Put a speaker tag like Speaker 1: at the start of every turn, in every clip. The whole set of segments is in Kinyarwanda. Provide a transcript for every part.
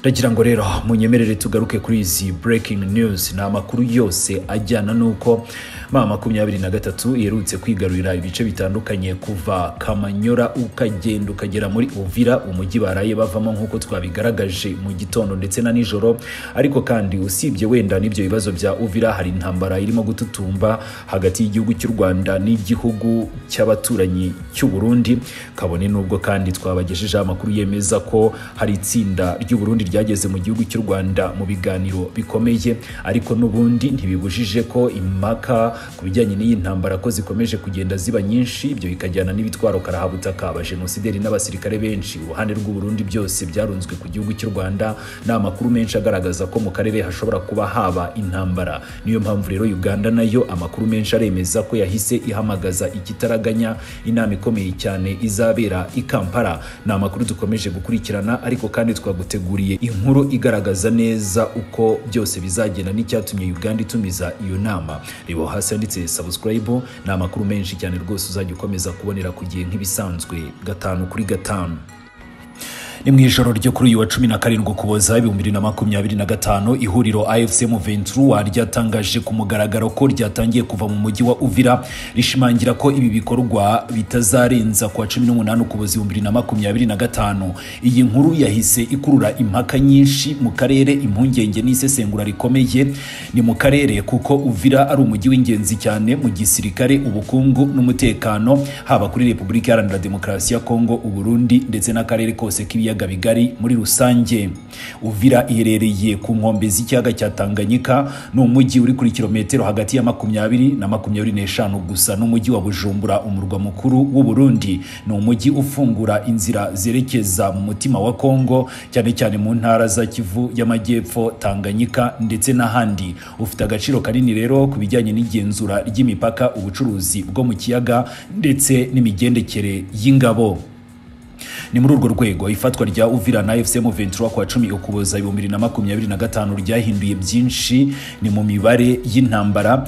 Speaker 1: Ndagira ngo rero munyemerere tugaruke kuri izi breaking news na makuru yose ajyana nuko mama 23 yerutse kwigarurira ibice bitandukanye kuva Kamanyora ukagenda ukagera muri Uvira umujyi baraye bavamo nkuko twabigaragaje mu gitondo ndetse na nijoro. Ariko kandi usibye wenda n'ibyo bibazo bya Uvira, hari intambara irimo gututumba hagati y'igihugu cy'u Rwanda n'igihugu cy'abaturanyi cy'u Burundi. Kabone nubwo kandi twabagejeje amakuru yemeza ko hari itsinda ry'u Burundi ryageze mu gihugu cy'u Rwanda mu biganiro bikomeye, ariko nubundi ntibibujije ko impaka kubijyanye n'iyi ntambara ko zikomeje kugenda ziba nyinshi. Ibyo bikajyana n'ibitwaro karahabutaka, abajenosideri n'abasirikare benshi uruhande rw'u Burundi byose byarunzwe ku gihugu cy'u Rwanda. N'amakuru menshi agaragaza ko mu karere hashobora kuba haba intambara. Niyo mpamvu rero Uganda nayo amakuru menshi aremeza ko yahise ihamagaza ikitaraganya inama ikomeye cyane izabera i Kampala. Ni amakuru dukomeje gukurikirana, ariko kandi twaguteguriye inkuru igaragaza neza uko byose bizagenda n'icyatumye Uganda itumiza iyo nama. Reba hasi handitse subscribe, ni amakuru menshi cyane rwose uzajya ukomeza kubonera ku gihe nk'ibisanzwe 5 kuri 5. Ni mu ijoro ryo kuri uyu wa 17 Ukuboza 2025 ihuriro AFC M23 ryatangaje ku mugaragaro ko ryatangiye kuva mu mujyi wa Uvira, rishimangira ko ibi bikorwa bitazarenza kwa 18 Ukuboza 2025. Iyi nkuru yahise ikurura impaka nyinshi mu karere, impungenge n'isesengura rikomeye. Ni mu karere kuko Uvira ari umujyi w'ingenzi cyane mu gisirikare, ubukungu n'umutekano, haba kuri Repubulika Iharanira Demokarasi ya Kongo, u Burundi ndetse n'akarere kose k'ibiyaga bigari muri rusange. Uvira iherereye ku nkombe z'ikiyaga cya Tanganyika, ni umujyi uri kuri kilometero hagati ya 20 na 25 gusa n'umujyi wa Bujumbura, umurwa mukuru w'u Burundi. Ni umujyi ufungura inzira zerekeza mu mutima wa Kongo, cyane cyane mu ntara za Kivu y'Amajyepfo, Tanganyika ndetse n'ahandi. Ufite agaciro kanini rero ku bijyanye n'igenzura ry'imipaka, ubucuruzi bwo mu kiyaga ndetse n'imigendekere y'ingabo. Ni muri urwo rwego ifatwa rya Uvira na AFC M23 kwa 10 Ukuboza 2025 ryahinduye byinshi. Ni mu mibare y'intambara,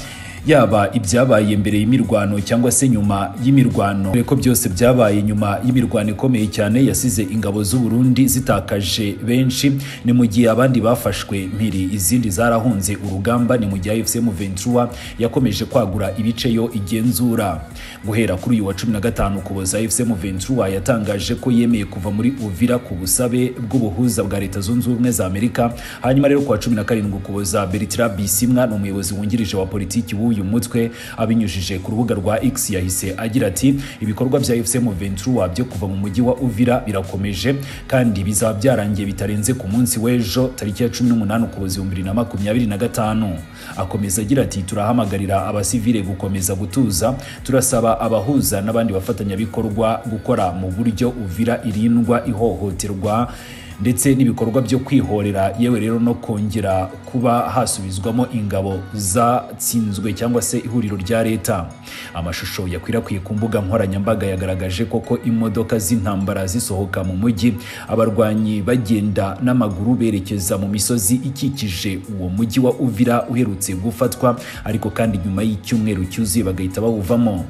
Speaker 1: yaba ibyabaye mbere y'imirwano cyangwa se nyuma y'imirwano, ko byose byabaye nyuma y'imirwano ikomeye cyane yasize ingabo z'u Burundi zitakaje benshi. Ni mu gihe abandi bafashwe mpiri, izindi zarahunze urugamba. Ni mu gihe AFC M23 yakomeje kwagura ibice yo igenzura. Guhera kuri uyu wa 15 Ukuboza AFC M23 yatangaje ko yemeye kuva muri Uvira ku busabe bw'ubuhuza bwa Leta Zunze Ubumwe za Amerika. Hanyuma rero kwa 17 Ukuboza Bertrand Bisimwa, ni umuyobozi wungirije wa politiki uyu mutwe, abinyujije ku rubuga rwa X yahise agira ati ibikorwa bya AFC M23 byo kuva mu mujyi wa Uvira birakomeje kandi bizaba byarangiye bitarenze ku munsi w'ejo tariki ya 18 Ukuboza 2025. Akomeza agira ati turahamagarira abasivile gukomeza gutuza, turasaba abahuza n'abandi bafatanyabikorwa gukora mu buryo Uvira irindwa ihohoterwa ndetse n'ibikorwa byo kwihorera, yewe rero no kongera kuba hasubizwamo ingabo zatsinzwe cyangwa se ihuriro rya leta. Amashusho yakwirakwiye ku mbuga nkoranyambaga yagaragaje koko imodoka z'intambara zisohoka mu mujyi, abarwanyi bagenda n'amaguru berekeza mu misozi ikikije uwo mujyi wa Uvira uherutse gufatwa, ariko kandi nyuma y'icyumweru cyuzuye bagahita bawuvamo.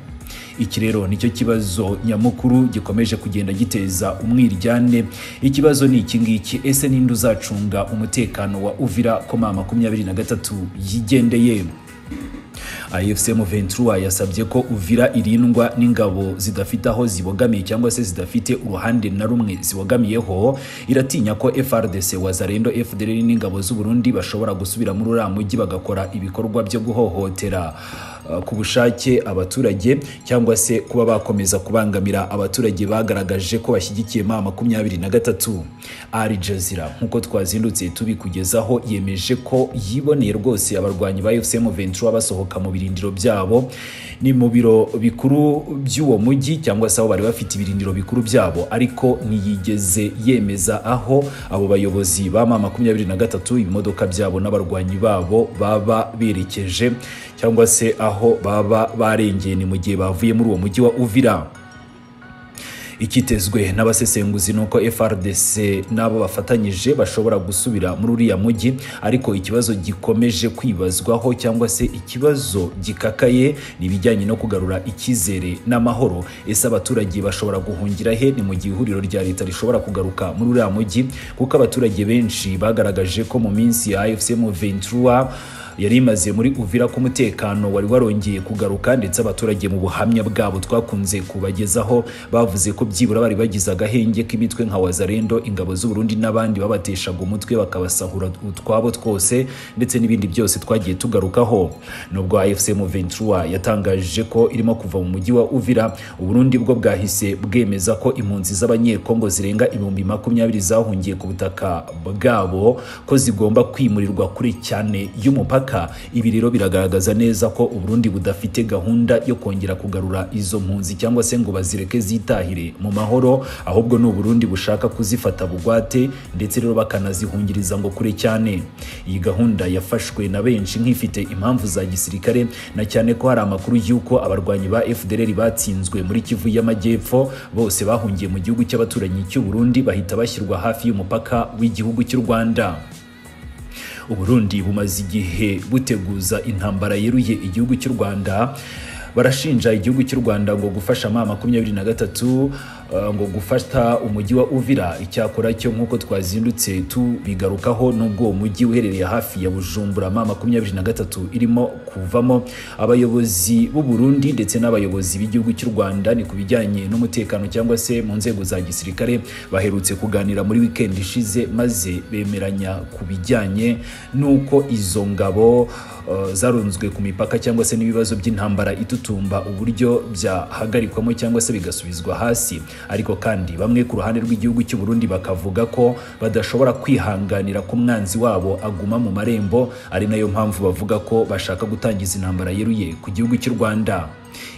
Speaker 1: Iki rero nicyo kibazo nyamukuru gikomeje kugenda giteza umwiryane. Ikibazo ni iki ngiki: ese ninde uzacunga umutekano wa Uvira ko mama 23 yigendeye? AFC M23 yasabye ko Uvira irindwa n'ingabo zidafite aho zibogamiye cyangwa se zidafite uruhande na rumwe zibogamiyeho. Iratinya ko FARDC, Wazalendo, FDLR n'ingabo z'u Burundi bashobora gusubira muri uriya mujyi bagakora ibikorwa byo guhohotera ku bushake abaturage cyangwa se kuba bakomeza kubangamira abaturage bagaragaje ko bashyigikiye mama 23. Al Jazeera nkuko twazindutse tubikugezaho yemeje ko yiboneye rwose abarwanyi ba AFC M23 basohoka mu birindiro byabo. Ni mu biro bikuru by'uwo mujyi cyangwa se aho bari bafite ibirindiro bikuru byabo, ariko ntiyigeze yemeza aho abo bayobozi ba mama 23 ibimodoka byabo n'abarwanyi babo baba berekeje cyangwa se aho baba barengeye. Ni mu gihe bavuye muri uwo mujyi wa Uvira. Ikitezwe n'abasesenguzi nuko FRDC nabo bafatanyije bashobora gusubira muri uriya mujyi, ariko ikibazo gikomeje kwibazwaho cyangwa se ikibazo gikakaye ni ibijyanye no kugarura ikizere n'amahoro. Ese abaturage bashobora guhungira he? Ni mu gihe ihuriro rya leta rishobora kugaruka muri uriya mujyi, kuko abaturage benshi bagaragaje ko mu minsi ya AFC M23 yari imaze muri Uvira ko umutekano wari warongeye kugaruka, ndetse abaturage mu buhamya bwabo twakunze kubagezaho bavuze ko byibura bari bagize agahenge k'imitwe nka Wazalendo, ingabo z'u Burundi n'abandi babateshaga umutwe bakabasahura utwabo twose, ndetse n'ibindi byose twagiye tugarukaho. Nubwo AFC M23 yatangaje ko irimo kuva mu mujyi wa Uvira, u Burundi bwo bwahise bwemeza ko impunzi z'abanyekongo zirenga 20,000 zahungiye ku butaka bwabo ko zigomba kwimurirwa kure cyane y'umupaka. Ibi rero biragaragaza neza ko u Burundi budafite gahunda yo kongera kugarura izo mpunzi cyangwa se ngo bazireke zitahire mu mahoro, ahubwo ni u Burundi bushaka kuzifata bugwate, ndetse rero bakanazihungiriza ngo kure cyane. Iyi gahunda yafashwe na benshi nk'ifite impamvu za gisirikare, na cyane ko hari amakuru y'uko abarwanyi ba FDLR batsinzwe muri Kivu y'Amajyepfo bose bahungiye mu gihugu cy'abaturanyi cy'u Burundi, bahita bashyirwa hafi y'umupaka w'igihugu cy'u Rwanda. U Burundi bumaze igihe buteguza intambara yeruye igihugu cy'u Rwanda. Barashinja igihugu cy'u Rwanda ngo gufasha M23 ngo gufata umujyi wa Uvira. Icyakora cyo nk'uko twazindutse tubigarukaho, nubwo uwo mujyi uherereye hafi ya Bujumbura, M23 irimo kuvamo abayobozi b'u Burundi ndetse n'abayobozi b'igihugu cy'u Rwanda ni kubijyanye n'umutekano cyangwa se mu nzego za gisirikare baherutse kuganira muri weekend ishize, maze bemeranya kubijyanye nuko izo ngabo zarunzwe ku mipaka cyangwa se n'ibibazo by'intambara itutumba uburyo byahagarikwamo cyangwa se bigasubizwa hasi. Ariko kandi bamwe ku ruhande rw'igihugu cy'u Burundi bakavuga ko badashobora kwihanganira ko umwanzi wabo aguma mu marembo, ari nayo mpamvu bavuga ko bashaka gutangiza intambara yeruye ku gihugu cy'u Rwanda.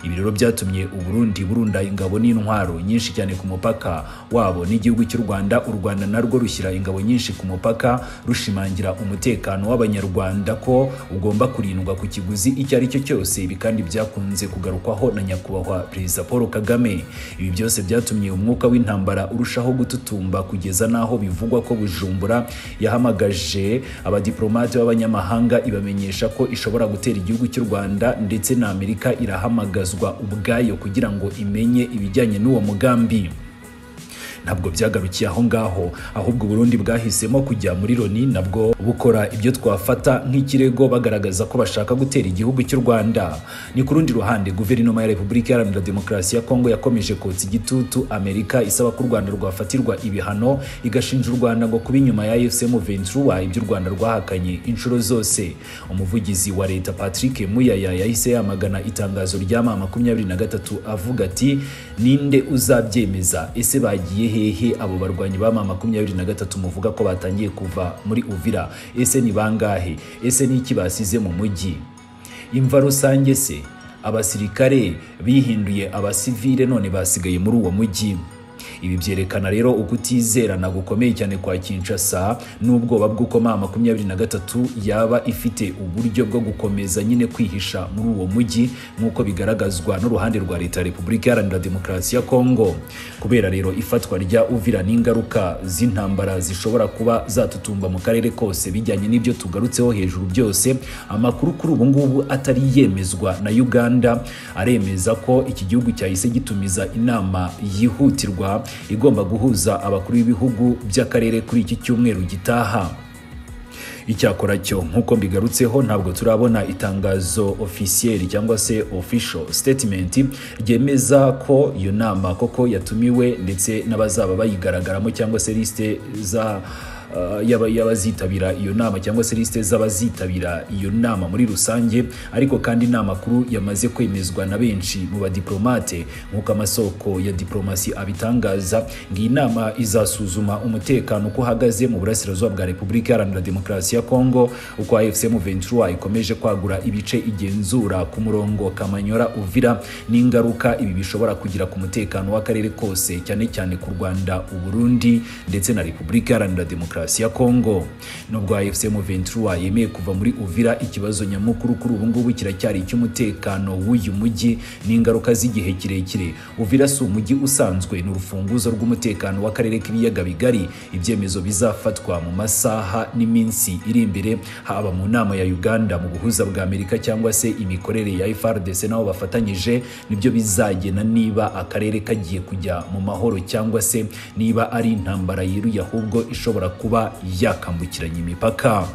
Speaker 1: Ibi rero byatumye u Burundi burunda ingabo n'intwaro nyinshi cyane ku mupaka wabo n'igihugu cy'u Rwanda. U Rwanda narwo rushyira ingabo nyinshi ku mupaka, rushimangira umutekano w'abanyarwanda ko ugomba kurindwa ku kiguzi icyo ari cyo cyose. Ibi kandi byakunze kugarukwaho na nyakubahwa Perezida Paul Kagame. Ibi byose byatumye umwuka w'intambara urushaho gututumba, kugeza naho bivugwa ko Bujumbura yahamagaje abadiplomate b'abanyamahanga ibamenyesha ko ishobora gutera igihugu cy'u Rwanda, ndetse na Amerika irahamagazwa ubwayo kugira ngo imenye ibijyanye n'uwo mugambi. Ntabwo byagarukiye aho ngaho, ahubwo Burundi bwahisemo kujya muri Loni nabwo bukora ibyo twafata nk'ikirego, bagaragaza ko bashaka gutera igihugu cy'u Rwanda. Ni ku rundi ruhande, guverinoma ya Repubulika Iharanira Demokarasi ya Kongo yakomeje kotsa igitutu Amerika isaba ko u Rwanda rwafatirwa ibihano, igashinja u Rwanda ngo kuba inyuma ya AFC M23, ibyo u Rwanda rwahakanye inshuro zose. Umuvugizi wa leta Patrick Muyaya yahise yamagana itangazo rya M23 avuga ati, ninde uzabyemeza? Ese bagiye hehe abo barwanyi ba M23 muvuga ko batangiye kuva muri Uvira? Ese ni bangahe? Ese ni iki basize mu mujyi? Imva rusange se? Abasirikare bihinduye abasivile none basigaye muri uwo mujyi? Ibi byerekana rero ukutizerana gukomeye cyane kwa Kinshasa, n'ubwoba bw'uko M23 yaba ifite uburyo bwo gukomeza nyine kwihisha muri uwo mujyi, nk'uko bigaragazwa n'uruhande rwa leta ya Repubulika Iharanira Demokarasi ya Kongo. Kubera rero ifatwa rya Uvira n'ingaruka z'intambara zishobora kuba zatutumba mu karere kose, bijyanye n'ibyo tugarutseho hejuru byose, amakuru kuri ubu ngubu atari yemezwa na Uganda aremeza ko iki gihugu cyahise gitumiza inama yihutirwa igomba guhuza abakuru b'ibihugu by'akarere kuri iki cyumweru gitaha. Icyakora cyo nk'uko mbigarutseho, ntabwo turabona itangazo officiel cyangwa se official statement ryemeza ko iyo nama koko yatumiwe, ndetse n'abazaba bayigaragaramo cyangwa se liste za y'abazitabira iyo nama cyangwa se liste z'abazitabira iyo nama muri rusange. Ariko kandi inama kuru yamaze kwemezwa na benshi mu badiplomate, nk'uko amasoko ya diplomasi abitangaza. Ngiyi nama izasuzuma umutekano uko uhagaze mu burasirazuba bwa Repubulika Iharanira Demokarasi ya Kongo, uko AFC M23 ikomeje kwagura ibice igenzura ku murongo Kamanyora Uvira, n'ingaruka ibi bishobora kugira ku mutekano w'akarere kose, cyane cyane ku Rwanda, u Burundi ndetse na Repubulika Iharanira Demokarasi Demokarasi ya Kongo. Nubwo AFC M23 yemeye kuva muri Uvira, ikibazo nyamukuru kuri ubu ngubu kiracyari icy'umutekano w'uyu mujyi n'ingaruka z'igihe kirekire. Uvira si umujyi usanzwe, ni urufunguzo rw'umutekano w'akarere k'ibiyaga bigari. Ibyemezo bizafatwa mu masaha n'iminsi iri imbere, haba mu nama ya Uganda mu buhuza bwa Amerika cyangwa se imikorere ya FARDC nabo bafatanyije, nibyo bizagena niba akarere kagiye kujya mu mahoro cyangwa se niba ari intambara yiruye ahubwo ishobora kuba yakambukiranya imipaka.